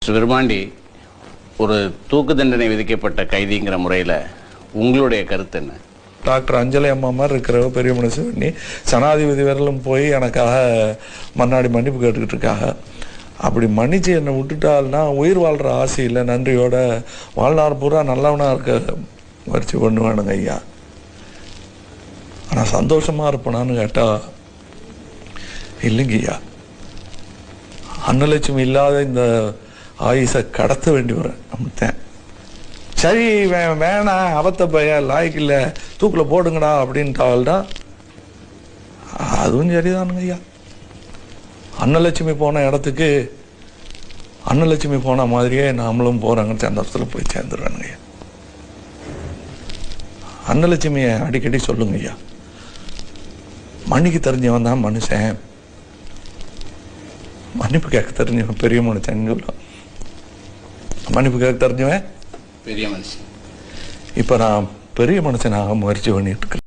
Mister Virumandi, ஒரு தூக்கு தண்டனை விதிக்கப்பட்ட கைதிங்கிற முறையில் உங்களுடைய கருத்து என்ன? டாக்டர் அஞ்சலி அம்மா மாதிரி இருக்கிற பெரிய மனசு பண்ணி ஜனாதிபதி வரலும் போய் எனக்காக மன்னாடி மன்னிப்பு கேட்டுக்கிட்டு இருக்காங்க. அப்படி மன்னிச்சு என்னை விட்டுட்டால்னா உயிர் வாழ்கிற ஆசையில் நன்றியோட வாழ்நாள் பூரா நல்லவனாக இருக்க முயற்சி பண்ணுவேனுங்க ஐயா. ஆனால் சந்தோஷமாக இருப்பேனான்னு கேட்டால் இல்லைங்க ஐயா. அன்னலட்சுமி இல்லாத இந்த ஆயுசை கடத்த வேண்டி வரேன் நம்மத்தேன். சரி வேணாம், அவத்த பையன் லாய்க்கு இல்லை, தூக்கில் போடுங்கடா அப்படின்ட்டால்டா அதுவும் சரிதானுங்க ஐயா. அன்னலட்சுமி போன இடத்துக்கு அன்னலட்சுமி போன மாதிரியே நாமளும் போகிறாங்கன்னு சந்தோஷத்தில் போய் சேர்ந்துடுறானுங்க ஐயா. அன்னலட்சுமியை அடிக்கடி சொல்லுங்க ஐயா, மன்னிக்கு தெரிஞ்சவன் தான் மனுஷன், மன்னிப்பு கேட்க தெரிஞ்சவன் பெரிய மனுஷன் சொல்லுவான். மன்னிப்பு கேட்க தெரிஞ்சவன் பெரிய மனுஷன். இப்போ நான் பெரிய மனுஷனாக முயற்சி பண்ணிட்டு இருக்கிறேன்.